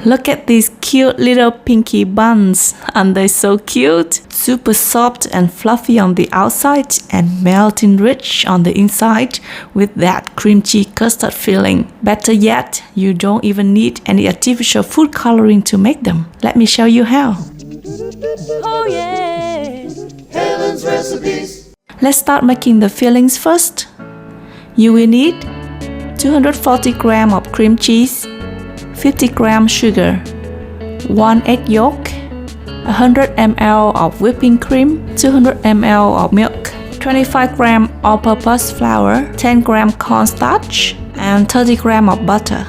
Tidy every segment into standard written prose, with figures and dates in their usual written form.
Look at these cute little pinky buns. Aren't they so cute? Super soft and fluffy on the outside and melting rich on the inside with that cream cheese custard filling. Better yet, you don't even need any artificial food coloring to make them. Let me show you how. Oh yeah! Helen's recipes. Let's start making the fillings first. You will need 240 grams of cream cheese, 50 grams sugar, 1 egg yolk, 100 ml of whipping cream, 200 ml of milk, 25 grams all-purpose flour, 10 grams cornstarch, and 30 grams of butter.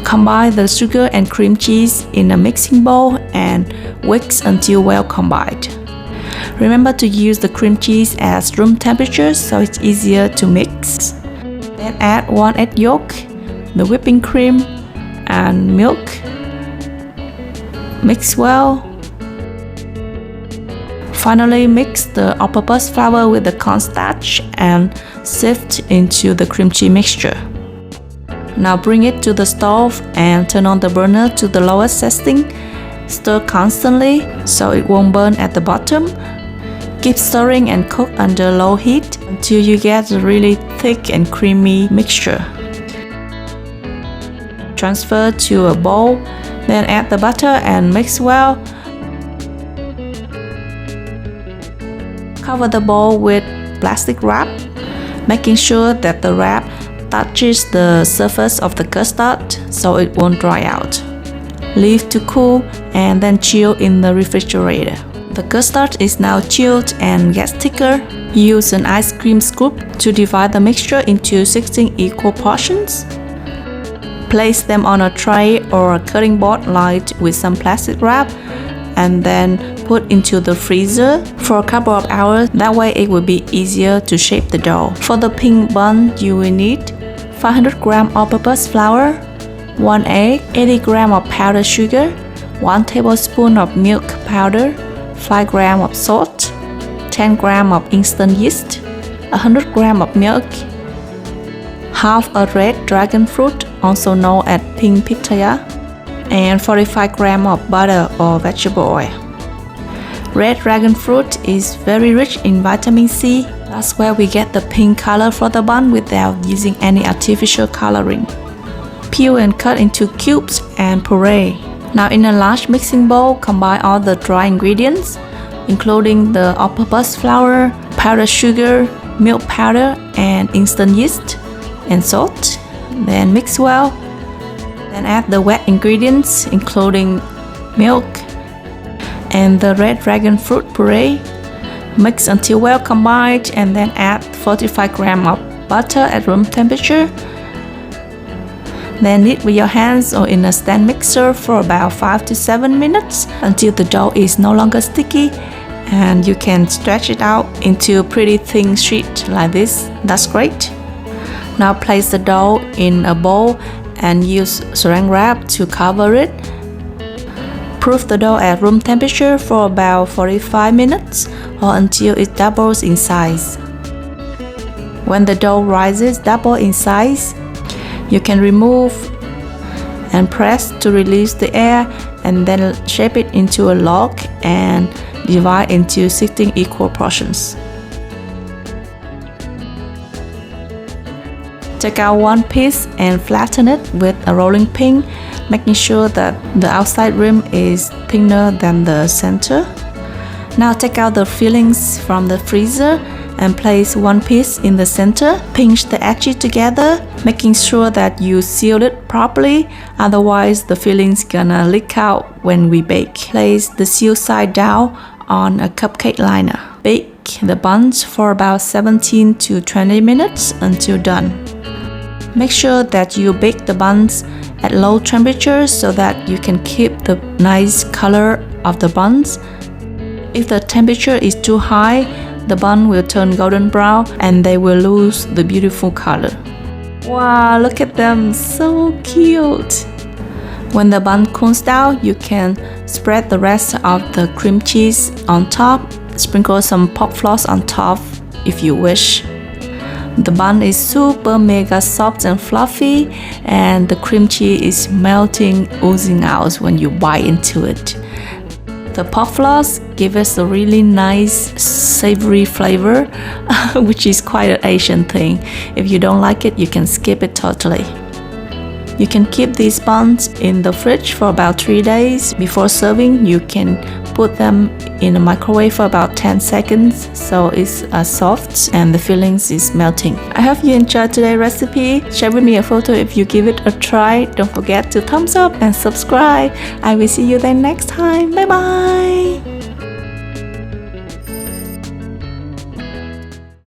Combine the sugar and cream cheese in a mixing bowl and whisk until well combined. Remember to use the cream cheese at room temperature so it's easier to mix. Then add 1 egg yolk, the whipping cream, and milk. Mix well. Finally, mix the all-purpose flour with the cornstarch and sift into the cream cheese mixture. Now bring it to the stove and turn on the burner to the lowest setting. Stir constantly so it won't burn at the bottom. Keep stirring and cook under low heat until you get a really thick and creamy mixture. Transfer to a bowl, then add the butter and mix well. Cover the bowl with plastic wrap, making sure that the wrap touches the surface of the custard so it won't dry out. Leave to cool and then chill in the refrigerator. The custard is now chilled and gets thicker. Use an ice cream scoop to divide the mixture into 16 equal portions. Place them on a tray or a cutting board lined with some plastic wrap and then put into the freezer for a couple of hours. That way it will be easier to shape the dough. For the pink bun, you will need 500 grams all-purpose flour, 1 egg, 80 grams of powdered sugar, 1 tablespoon of milk powder, 5 grams of salt, 10 grams of instant yeast, 100 grams of milk, half a red dragon fruit, also known as pink pitaya, and 45 grams of butter or vegetable oil. Red dragon fruit is very rich in vitamin C. That's where we get the pink color for the bun without using any artificial coloring. Peel and cut into cubes and puree. Now in a large mixing bowl, combine all the dry ingredients, including the all-purpose flour, powdered sugar, milk powder, and instant yeast, and salt. Then mix well. Then add the wet ingredients, including milk and the red dragon fruit puree. Mix until well combined and then add 45 grams of butter at room temperature. Then knead with your hands or in a stand mixer for about 5 to 7 minutes until the dough is no longer sticky and you can stretch it out into a pretty thin sheet like this. That's great. Now place the dough in a bowl and use saran wrap to cover it. Proof the dough at room temperature for about 45 minutes or until it doubles in size. When the dough rises double in size, you can remove and press to release the air and then shape it into a log and divide into 16 equal portions. Take out one piece and flatten it with a rolling pin, making sure that the outside rim is thinner than the center. Now take out the fillings from the freezer and place one piece in the center. Pinch the edges together, making sure that you seal it properly, otherwise the fillings gonna leak out when we bake. Place the sealed side down on a cupcake liner. Bake the buns for about 17 to 20 minutes until done. Make sure that you bake the buns at low temperature so that you can keep the nice color of the buns. If the temperature is too high, the bun will turn golden brown and they will lose the beautiful color. Wow, look at them, so cute! When the bun cools down, you can spread the rest of the cream cheese on top. Sprinkle some pop floss on top if you wish. The bun is super mega soft and fluffy, and the cream cheese is melting, oozing out when you bite into it. The pork floss gives us a really nice savory flavor, which is quite an Asian thing. If you don't like it, you can skip it totally. You can keep these buns in the fridge for about 3 days. Before serving, you can put them in a microwave for about 10 seconds so it's soft and the fillings is melting. I hope you enjoyed today's recipe. Share with me a photo if you give it a try. Don't forget to thumbs up and subscribe. I will see you then next time. Bye bye!